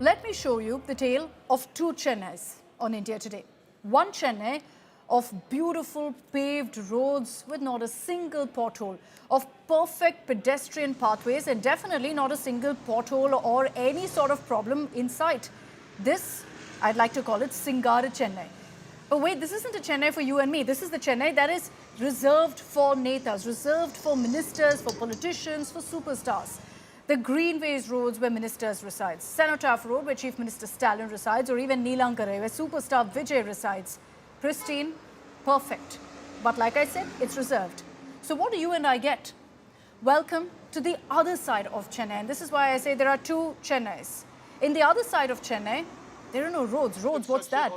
Let me show you the tale of two Chennais on India Today. One Chennai of beautiful paved roads with not a single pothole, of perfect pedestrian pathways and definitely not a single pothole or any sort of problem in sight. This, I'd like to call it Singara Chennai. But wait, this isn't a Chennai for you and me. This is the Chennai that is reserved for Netas, reserved for ministers, for politicians, for superstars. The greenways roads where ministers reside, Cenotaph Road where Chief Minister Stalin resides, or even Neelankare where superstar Vijay resides. Pristine, perfect. But like I said, it's reserved. So what do you and I get? Welcome to the other side of Chennai. And this is why I say there are two Chennais. In the other side of Chennai, there are no roads. Roads, what's that?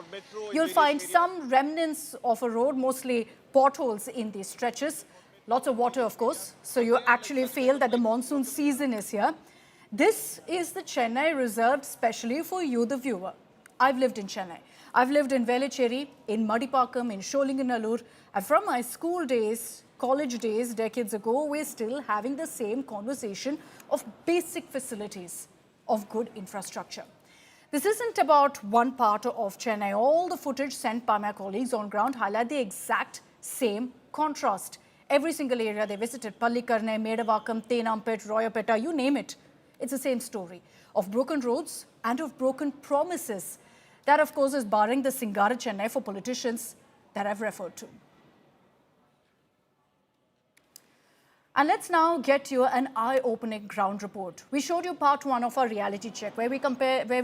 You'll find some remnants of a road, mostly potholes in these stretches. Lots of water, of course. So you actually feel that the monsoon season is here. This is the Chennai reserved specially for you, the viewer. I've lived in Chennai. I've lived in Velachery, in Madipakam, in Sholinganallur. And from my school days, college days, decades ago, we're still having the same conversation of basic facilities, of good infrastructure. This isn't about one part of Chennai. All the footage sent by my colleagues on ground highlight the exact same contrast. Every single area they visited, Pallikarnai, Medavakam, Tenampet, Royapeta, you name it. It's the same story of broken roads and of broken promises. That, of course, is barring the Singara Chennai for politicians that I've referred to. And let's now get you an eye-opening ground report. We showed you part one of our reality check where we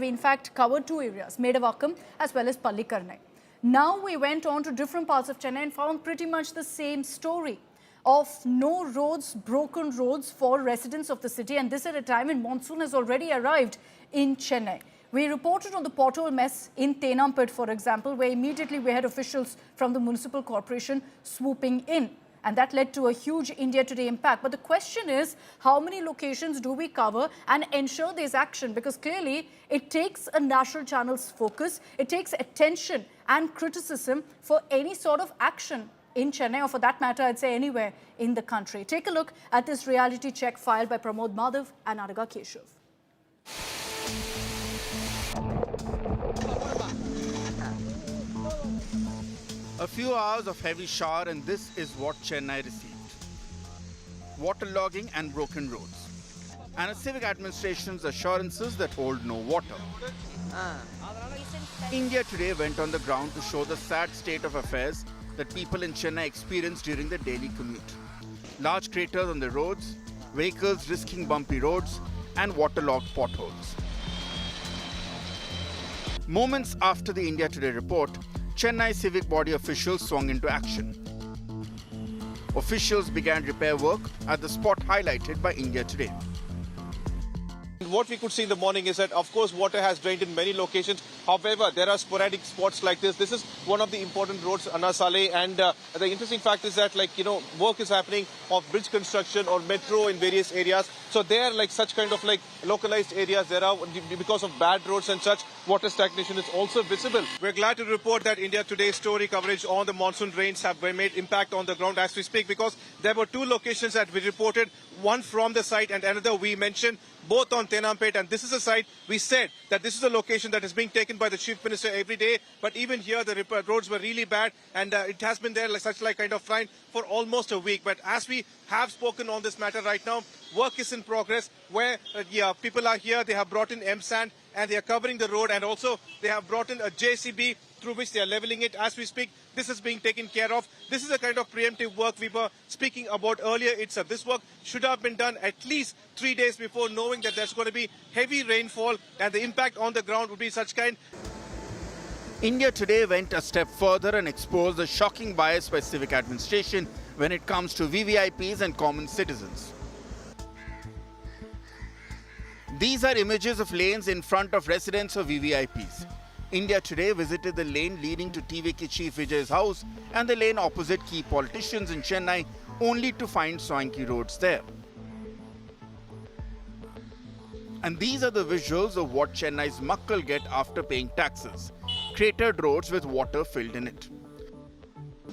in fact covered two areas, Medavakam as well as Pallikarnai. Now we went on to different parts of Chennai and found pretty much the same story of no roads, broken roads for residents of the city, and this at a time when monsoon has already arrived in Chennai. We reported on the pothole mess in Tenampet, for example, where immediately we had officials from the municipal corporation swooping in. And that led to a huge India Today impact. But the question is, how many locations do we cover and ensure there's action? Because clearly, it takes a national channel's focus. It takes attention and criticism for any sort of action in Chennai, or for that matter, I'd say anywhere in the country. Take a look at this reality check filed by Pramod Madhav and Anaga Keshav. A few hours of heavy shower and this is what Chennai received. Waterlogging and broken roads. And a civic administration's assurances that hold no water. India Today went on the ground to show the sad state of affairs that people in Chennai experience during their daily commute. Large craters on the roads, vehicles risking bumpy roads, and waterlogged potholes. Moments after the India Today report, Chennai civic body officials swung into action. Officials began repair work at the spot highlighted by India Today. What we could see in the morning is that, of course, water has drained in many locations. However, there are sporadic spots like this. This is one of the important roads, Anna Saleh, and the interesting fact is that, work is happening of bridge construction or metro in various areas. So there, such kind of localized areas, there are, because of bad roads and such, water stagnation is also visible. We're glad to report that India Today's story coverage on the monsoon rains have made impact on the ground as we speak, because there were two locations that we reported, one from the site and another we mentioned, both on Tenampet, and this is a site we said that this is a location that is being taken by the Chief Minister every day, but even here the roads were really bad and it has been there kind of fine for almost a week. But as we have spoken on this matter right now, work is in progress where people are here, they have brought in M-sand and they are covering the road, and also they have brought in a JCB through which they are leveling it as we speak. This is being taken care of. This is the kind of preemptive work we were speaking about earlier. This work should have been done at least 3 days before, knowing that there's going to be heavy rainfall and the impact on the ground would be such kind. India Today went a step further and exposed the shocking bias by civic administration when it comes to VVIPs and common citizens. These are images of lanes in front of residents of VVIPs. India Today visited the lane leading to TVK Chief Vijay's house and the lane opposite key politicians in Chennai, only to find swanky roads there. And these are the visuals of what Chennai's muckle get after paying taxes. Cratered roads with water filled in it.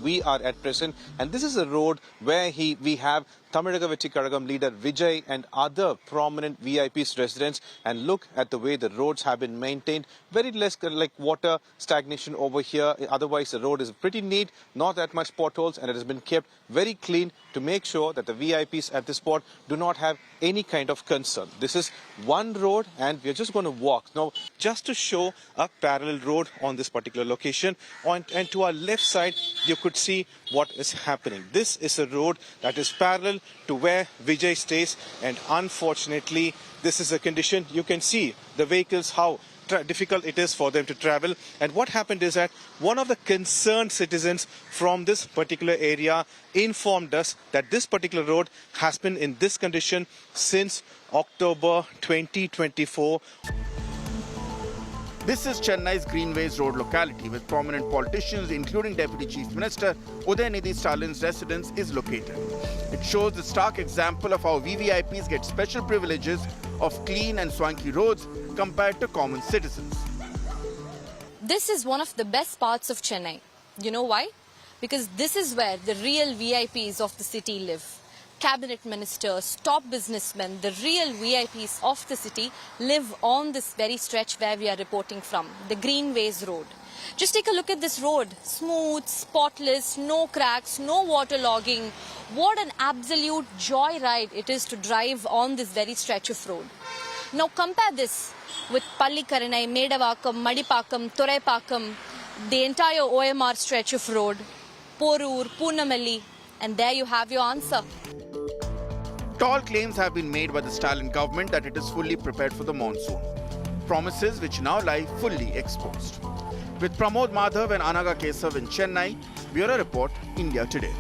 We are at present, and this is a road where we have Tamizhaga Vetti Kazhagam leader Vijay and other prominent VIPs residents, and look at the way the roads have been maintained. Very less like water stagnation over here. Otherwise, the road is pretty neat, not that much potholes, and it has been kept very clean to make sure that the VIPs at this spot do not have any kind of concern. This is one road and we're just going to walk. Now, just to show a parallel road on this particular location, and to our left side, you could see what is happening. This is a road that is parallel to where Vijay stays, and unfortunately, this is a condition. You can see the vehicles, how difficult it is for them to travel. And what happened is that one of the concerned citizens from this particular area informed us that this particular road has been in this condition since October 2024. This is Chennai's Greenways Road locality, with prominent politicians, including Deputy Chief Minister Udayanidhi Stalin's residence, is located. It shows the stark example of how VVIPs get special privileges of clean and swanky roads compared to common citizens. This is one of the best parts of Chennai. You know why? Because this is where the real VIPs of the city live. Cabinet ministers, top businessmen, the real VIPs of the city live on this very stretch where we are reporting from, the Greenways Road. Just take a look at this road. Smooth, spotless, no cracks, no waterlogging. What an absolute joyride it is to drive on this very stretch of road. Now compare this with Pallikaranai, Medavakkam, Madipakam, Thuraipakam, the entire OMR stretch of road, Porur, Poonamalli, and there you have your answer. Tall claims have been made by the Stalin government that it is fully prepared for the monsoon. Promises which now lie fully exposed. With Pramod Madhav and Anaga Kesav in Chennai, Bureau Report, India Today.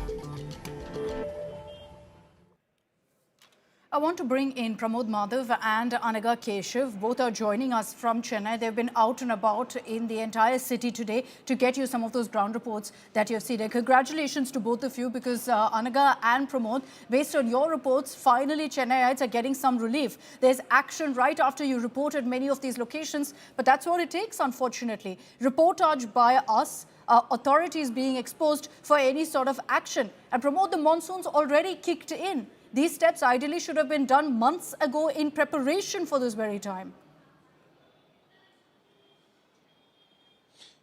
I want to bring in Pramod Madhav and Anaga Keshav. Both are joining us from Chennai. They've been out and about in the entire city today to get you some of those ground reports that you've seen. And congratulations to both of you, because Anaga and Pramod, based on your reports, finally Chennaiites are getting some relief. There's action right after you reported many of these locations, but that's what it takes, unfortunately. Reportage by us, authorities being exposed for any sort of action. And Pramod, the monsoon's already kicked in. These steps ideally should have been done months ago in preparation for this very time.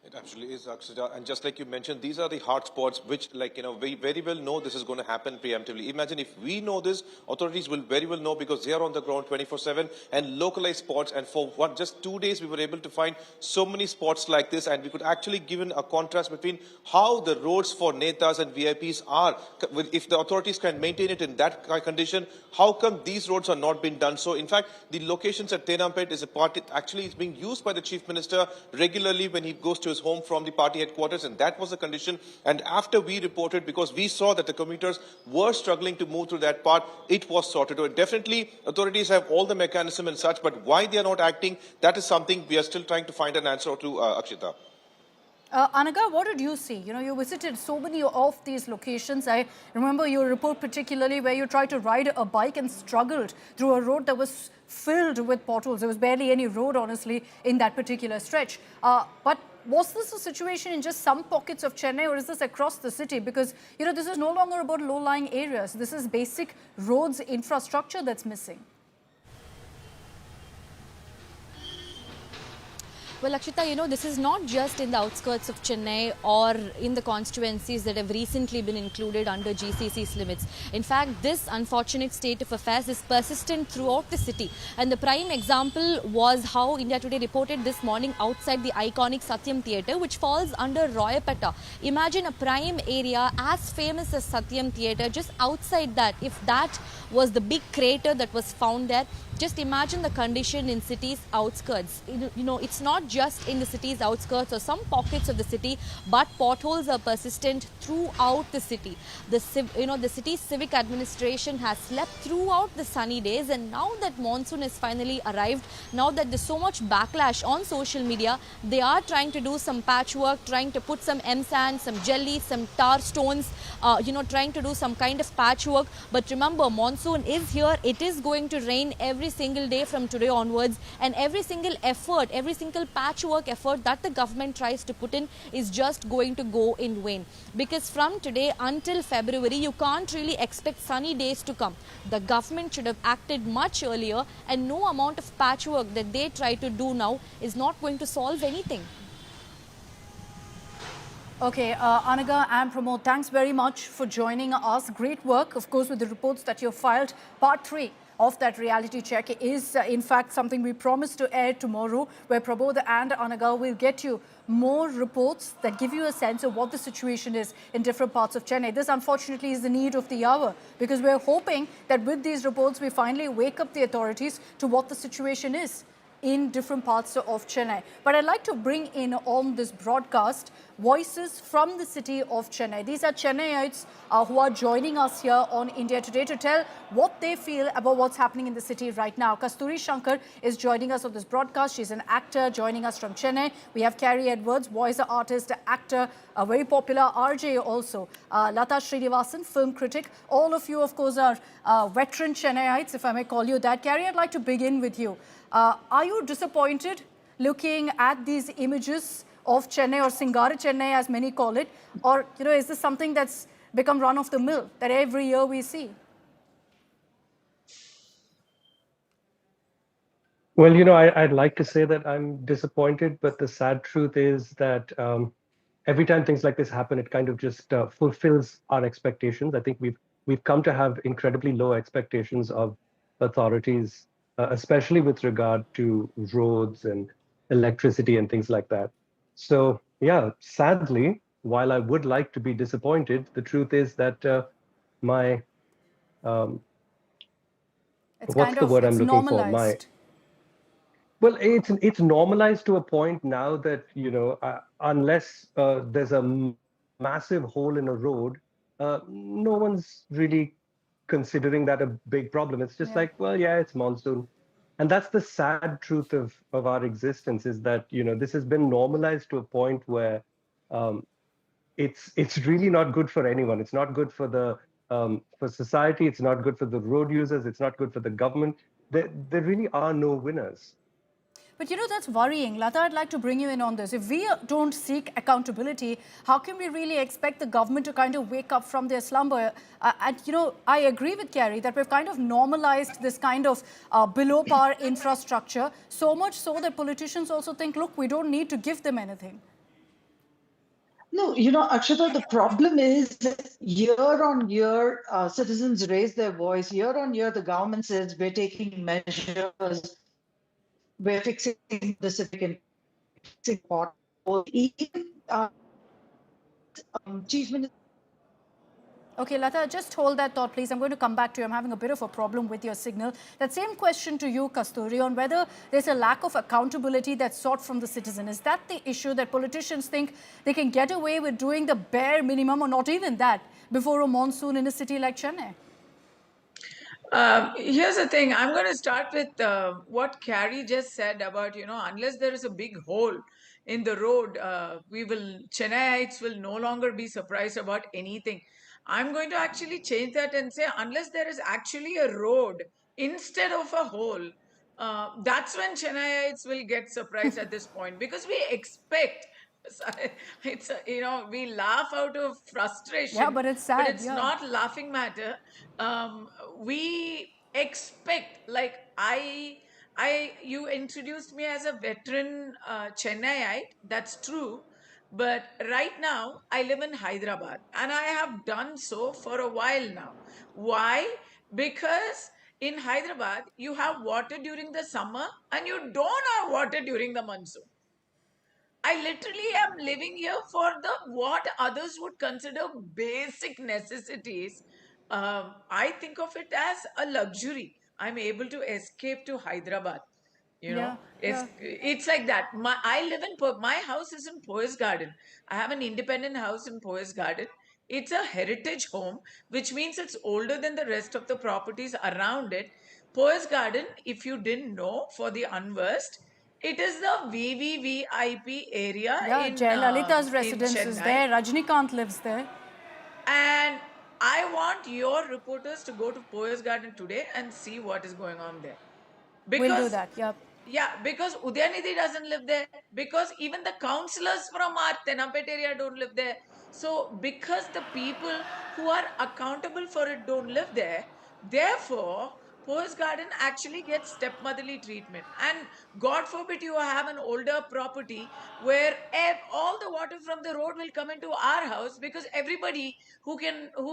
It absolutely is, Akshita. And just like you mentioned, these are the hot spots which, we very well know this is going to happen preemptively. Imagine if we know this, authorities will very well know, because they are on the ground 24/7 and localized spots. And for just 2 days, we were able to find so many spots like this. And we could actually give a contrast between how the roads for Netas and VIPs are. If the authorities can maintain it in that condition, how come these roads are not being done so? In fact, the locations at Tenampet is a part, actually is being used by the Chief Minister regularly when he goes to his home from the party headquarters, and that was the condition. And after we reported, because we saw that the commuters were struggling to move through that part, it was sorted out. Definitely, authorities have all the mechanism and such, but why they are not acting, that is something we are still trying to find an answer to, Akshita. Anaga, what did you see? You visited so many of these locations. I remember your report particularly where you tried to ride a bike and struggled through a road that was filled with potholes. There was barely any road, honestly, in that particular stretch. But was this a situation in just some pockets of Chennai, or is this across the city? Because, this is no longer about low-lying areas. This is basic roads infrastructure that's missing. Well, Akshita, this is not just in the outskirts of Chennai or in the constituencies that have recently been included under GCC's limits. In fact, this unfortunate state of affairs is persistent throughout the city. And the prime example was how India Today reported this morning outside the iconic Satyam Theatre, which falls under Royapeta. Imagine a prime area as famous as Satyam Theatre, just outside that. If that was the big crater that was found there, just imagine the condition in city's outskirts. It's not just in the city's outskirts or some pockets of the city, but potholes are persistent throughout the city. The city's civic administration has slept throughout the sunny days, and now that monsoon has finally arrived, now that there's so much backlash on social media, they are trying to do some patchwork, trying to put some M-sand, some jelly, some tar stones, trying to do some kind of patchwork. But remember, monsoon is here. It is going to rain every single day from today onwards, and every single effort, every single patchwork effort that the government tries to put in is just going to go in vain. Because from today until February, you can't really expect sunny days to come. The government should have acted much earlier, and no amount of patchwork that they try to do now is not going to solve anything. Okay, Anaga and Pramod, thanks very much for joining us. Great work, of course, with the reports that you've filed. Part 3 of that reality check is, in fact, something we promised to air tomorrow, where Pramod and Anaga will get you more reports that give you a sense of what the situation is in different parts of Chennai. This, unfortunately, is the need of the hour, because we're hoping that with these reports, we finally wake up the authorities to what the situation is in different parts of Chennai. But I'd like to bring in on this broadcast voices from the city of Chennai. These are Chennaiites who are joining us here on India Today to tell what they feel about what's happening in the city right now. Kasturi Shankar is joining us on this broadcast. She's an actor joining us from Chennai. We have Carrie Edwards, voice artist, actor, a very popular RJ also. Lata Srinivasan, film critic. All of you, of course, are veteran Chennaiites, if I may call you that. Carrie, I'd like to begin with you. Are you disappointed looking at these images of Chennai, or Singara Chennai as many call it? Or, is this something that's become run of the mill that every year we see? Well, I'd like to say that I'm disappointed, but the sad truth is that every time things like this happen, it kind of just fulfills our expectations. I think we've come to have incredibly low expectations of authorities, especially with regard to roads and electricity and things like that. So, yeah, sadly, while I would like to be disappointed, the truth is that my It's what's kind the of, word I'm it's looking for? normalized. Well, it's normalized to a point now that, unless there's a massive hole in a road, no one's really considering that a big problem. It's just Yeah. like, well, yeah, it's monsoon. And that's the sad truth of our existence, is that, this has been normalized to a point where um, it's really not good for anyone. It's not good for society. It's not good for the road users. It's not good for the government. There really are no winners. But that's worrying. Lata, I'd like to bring you in on this. If we don't seek accountability, how can we really expect the government to kind of wake up from their slumber? And, I agree with Carrie that we've kind of normalized this kind of below par infrastructure, so much so that politicians also think, look, we don't need to give them anything. No, Akshata, the problem is year on year, citizens raise their voice. Year on year, the government says we're taking measures, we're fixing the civic and fixing potholes. Even Chief Minister. Okay, Lata, just hold that thought, please. I'm going to come back to you. I'm having a bit of a problem with your signal. That same question to you, Kasturi, on whether there's a lack of accountability that's sought from the citizen. Is that the issue, that politicians think they can get away with doing the bare minimum, or not even that, before a monsoon in a city like Chennai? Here's the thing. I'm going to start with what Carrie just said about, unless there is a big hole in the road, Chennaiites will no longer be surprised about anything. I'm going to actually change that and say, unless there is actually a road instead of a hole, that's when Chennaiites will get surprised at this point, because we expect. It's we laugh out of frustration. Yeah, but it's sad. But it's yeah. not laughing matter. We expect, like you introduced me as a veteran Chennaiite. That's true. But right now, I live in Hyderabad, and I have done so for a while now. Why? Because in Hyderabad, you have water during the summer and you don't have water during the monsoon. I literally am living here for what others would consider basic necessities. I think of it as a luxury. I'm able to escape to Hyderabad. Yeah, It's like that. I live in my house is in Poes Garden. I have an independent house in Poes Garden. It's a heritage home, which means it's older than the rest of the properties around it. Poes Garden, if you didn't know, for the unversed, it is the VVIP area Yeah, Jayalalitha's in residence Chennai. is there. Rajnikant lives there. And I want your reporters to go to Poes Garden today and see what is going on there. We'll do Because that. Yeah. yeah, because Udayanidhi doesn't live there. Because even the councillors from our Tenampet area don't live there. So because the people who are accountable for it don't live there, therefore Post Garden actually gets stepmotherly treatment. And God forbid you have an older property where all the water from the road will come into our house, because everybody who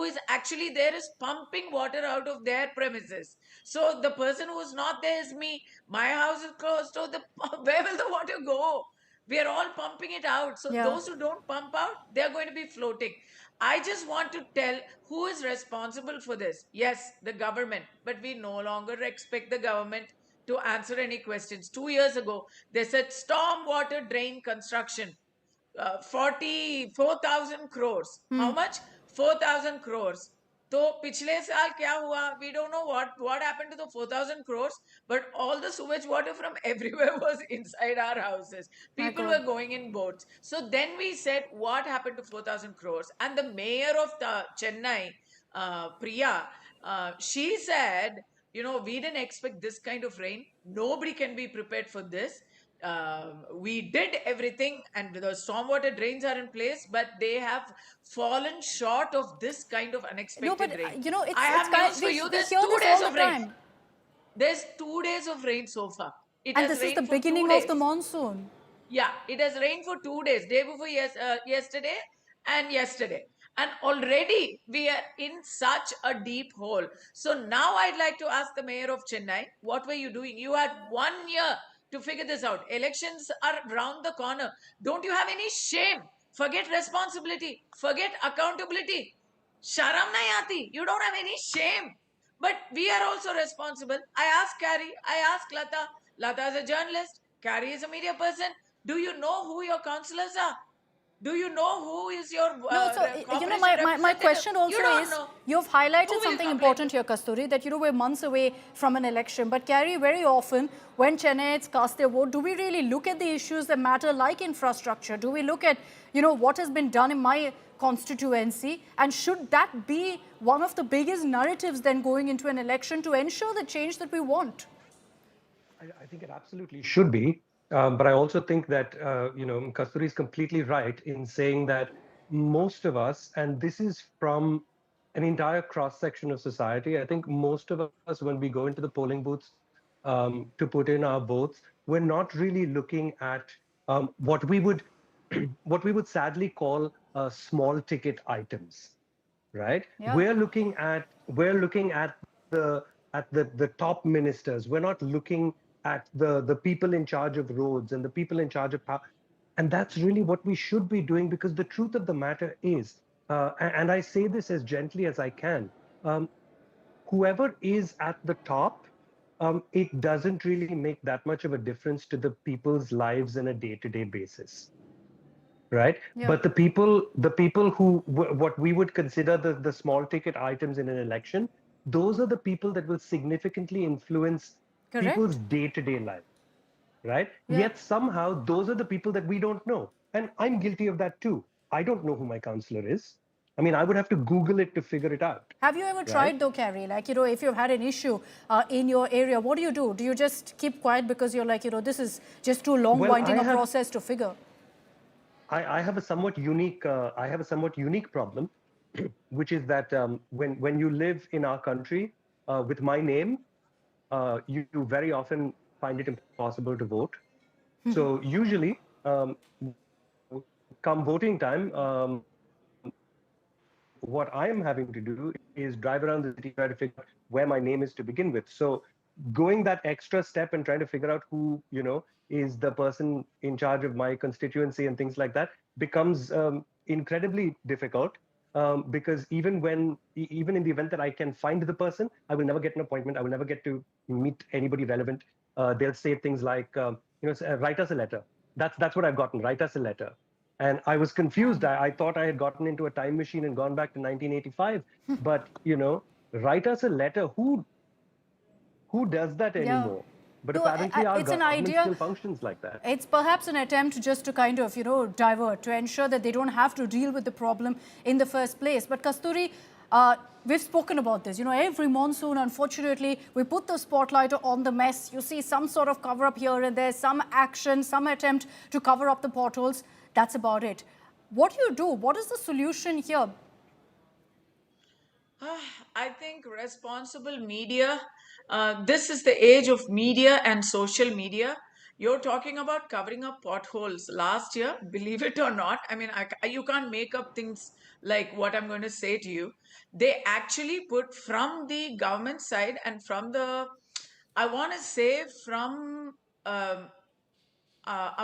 is actually there is pumping water out of their premises. So the person who's not there is me. My house is closed, so the where will the water go? We are all pumping it out. So Yeah. those who don't pump out, they're going to be floating. I just want to tell who is responsible for this. Yes, the government, but we no longer expect the government to answer any questions. 2 years ago, they said storm water drain construction, 44,000 crores. How much? 4,000 crores. तो पिछले साल क्या हुआ? We don't know what happened to the 4,000 crores, but all the sewage water from everywhere was inside our houses. My People God. were going in boats. So then we said, what happened to 4,000 crores? And the mayor of the Chennai, Priya, she said, we didn't expect this kind of rain. Nobody can be prepared for this. We did everything, and the stormwater drains are in place, but they have fallen short of this kind of No, unexpected but rain. it's I have kind. news for you. We There's hear two this days all of the rain. time, There's 2 days of rain so far. It and has this is the rained for 2 beginning of days. the monsoon. Yeah, it has rained for 2 days. Day before yesterday and yesterday. And already we are in such a deep hole. So now I'd like to ask the mayor of Chennai, what were you doing? You had 1 year to figure this out. Elections are round the corner. Don't you have any shame? Forget responsibility. Forget accountability. Sharam nahi aati. You don't have any shame. But we are also responsible. I asked Carrie, I asked Lata. Lata is a journalist. Carrie is a media person. Do you know who your councillors are? Do you know who is your No, so corporation my representative? question You also don't is, know. you've Who highlighted will something complain important to? here, Kasturi, that we're months away from an election. But Carrie, very often when Chennaites cast their vote, do we really look at the issues that matter, like infrastructure? Do we look at what has been done in my constituency, and should that be one of the biggest narratives then going into an election to ensure the change that we want? I think it absolutely should be. But I also think that, Kasturi is completely right in saying that most of us, and this is from an entire cross section of society, I think most of us, when we go into the polling booths to put in our votes, we're not really looking at what we would what we would sadly call small ticket items, right? Yeah. We're looking at the top ministers. We're not looking at the people in charge of roads and the people in charge of power. And that's really what we should be doing, because the truth of the matter is, and I say this as gently as I can, um, whoever is at the top, it doesn't really make that much of a difference to the people's lives on a day-to-day basis, right? Yeah. But the people who what we would consider the small ticket items in an election, those are the people that will significantly influence people's Correct? day-to-day life, right? Yeah. Yet somehow those are the people that we don't know, and I'm guilty of that too. I don't know who my counselor is. I mean, I would have to Google it to figure it out, Have you ever right? tried though, Carrie? Like, if you've had an issue in your area, what do you do? Do you just keep quiet because you're like, this is just too long Well, winding a process to figure? I have a somewhat unique problem, which is that when you live in our country with my name, you very often find it impossible to vote. So usually, come voting time, what I am having to do is drive around the city, try to figure out where my name is to begin with. So going that extra step and trying to figure out who, is the person in charge of my constituency and things like that becomes incredibly difficult. Because even in the event that I can find the person, I will never get an appointment. I will never get to meet anybody relevant. They'll say things like, write us a letter. That's what I've gotten. Write us a letter. And I was confused. I thought I had gotten into a time machine and gone back to 1985. But write us a letter. Who does that Yeah. anymore? But No, apparently our it's an government idea. still functions like that. It's perhaps an attempt just to kind of, divert, to ensure that they don't have to deal with the problem in the first place. But Kasturi, We've spoken about this. You know, every monsoon, unfortunately, we put the spotlight on the mess. You see some sort of cover up here and there, some action, some attempt to cover up the potholes. That's about it. What do you do? What is the solution here? I think responsible media, this is the age of media and social media. You're talking about covering up potholes. Last year, believe it or not, I mean, you can't make up things like what I'm going to say to you. They actually put from the government side and from the, I want to say from, I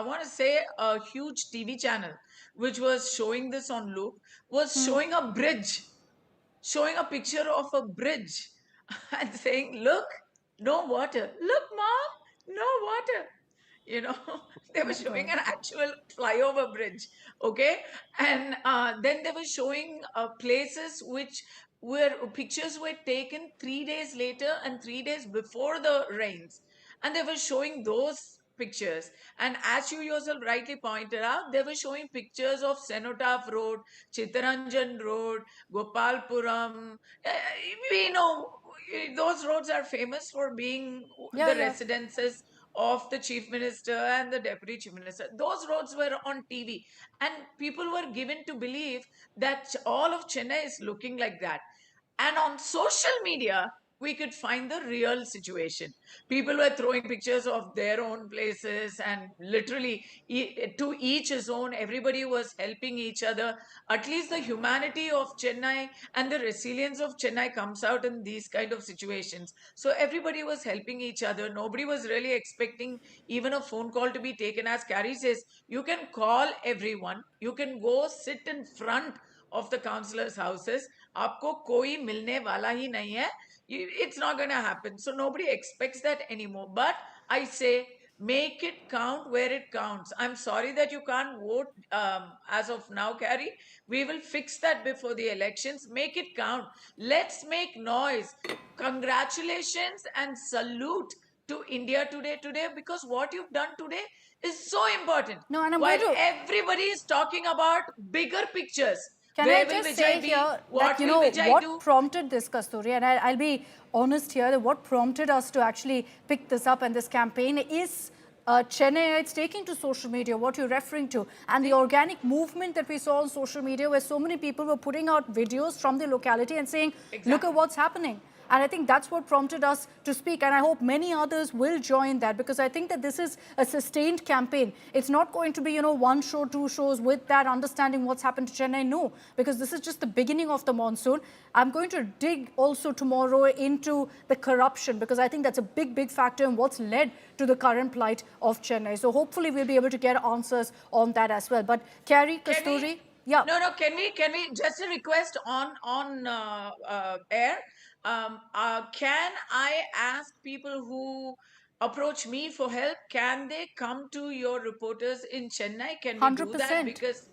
want to say a huge TV channel, which was showing this on loop, was showing a bridge, showing a picture of a bridge and saying, look, no water. Look, mom, no water. You know, they were showing an actual flyover bridge. Okay. And then they were showing places which where pictures were taken 3 days later and 3 days before the rains. And they were showing those pictures. And as you yourself rightly pointed out, they were showing pictures of Cenotaph Road, Chittaranjan Road, Gopalpuram. We know those roads are famous for being Yeah, the yeah. residences of the chief minister and the deputy chief minister. Those roads were on TV, and people were given to believe that all of Chennai is looking like that. And on social media, we could find the real situation. People were throwing pictures of their own places, and literally, to each his own. Everybody was helping each other. At least the humanity of Chennai and the resilience of Chennai comes out in these kind of situations. So everybody was helping each other. Nobody was really expecting even a phone call to be taken. As Carrie says, you can call everyone. You can go sit in front of the councillors' houses. आपको कोई मिलने वाला ही नहीं है. It's not going to happen. So nobody expects that anymore. But I say, make it count where it counts. I'm sorry that you can't vote as of now, Carrie. We will fix that before the elections. Make it count. Let's make noise. Congratulations and salute to India today, because what you've done today is so important. No, and I'm While going to... everybody is talking about bigger pictures. Can Where I will just Vijay say be? here What that, you will know, Vijay what do? prompted this, Kasturi, and I'll be honest here, that what prompted us to actually pick this up and this campaign is Chennai, it's taking to social media, what you're referring to, and the organic movement that we saw on social media where so many people were putting out videos from the locality and saying, look at what's happening. And I think that's what prompted us to speak. And I hope many others will join that, because I think that this is a sustained campaign. It's not going to be, you know, one show, two shows with that understanding what's happened to Chennai. No, because this is just the beginning of the monsoon. I'm going to dig also tomorrow into the corruption, because I think that's a big factor in what's led to the current plight of Chennai. So hopefully we'll be able to get answers on that as well. But Carrie, Kasturi, yeah. No, can we just a request on air? Can I ask people who approach me for help, can they come to your reporters in Chennai? Can we do that? 100%. Because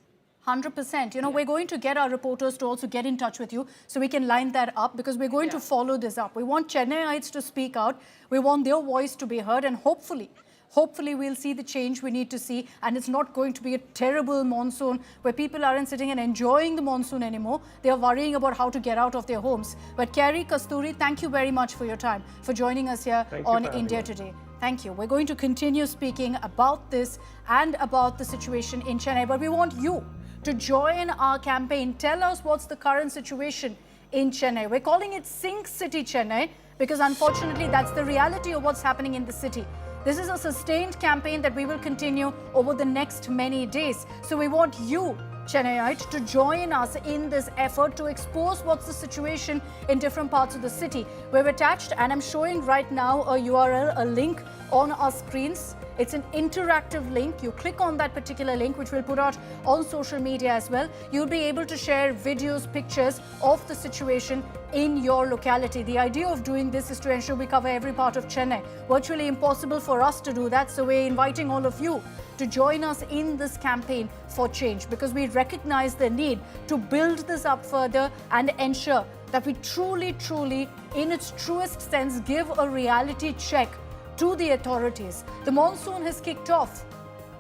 100%. You know, we're going to get our reporters to also get in touch with you so we can line that up, because we're going to follow this up. We want Chennaiites to speak out. We want their voice to be heard, and hopefully we'll see the change we need to see, and it's not going to be a terrible monsoon where people aren't sitting and enjoying the monsoon anymore. They are worrying about how to get out of their homes. But Carrie, Kasturi, thank you very much for your time, for joining us here on India Today. Thank you. We're going to continue speaking about this and about the situation in Chennai, but we want you to join our campaign. Tell us what's the current situation in Chennai. We're calling it Sink City Chennai because unfortunately that's the reality of what's happening in the city. This is a sustained campaign that we will continue over the next many days. So we want you, Chennaiite, to join us in this effort to expose what's the situation in different parts of the city. We've attached, and I'm showing right now a URL, a link on our screens. It's an interactive link. You click on that particular link, which we'll put out on social media as well. You'll be able to share videos, pictures of the situation in your locality. The idea of doing this is to ensure we cover every part of Chennai. Virtually impossible for us to do that, so we're inviting all of you to join us in this campaign for change, because we recognize the need to build this up further and ensure that we truly, in its truest sense, give a reality check to the authorities. The monsoon has kicked off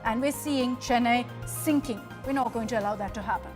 and we're seeing Chennai sinking. We're not going to allow that to happen.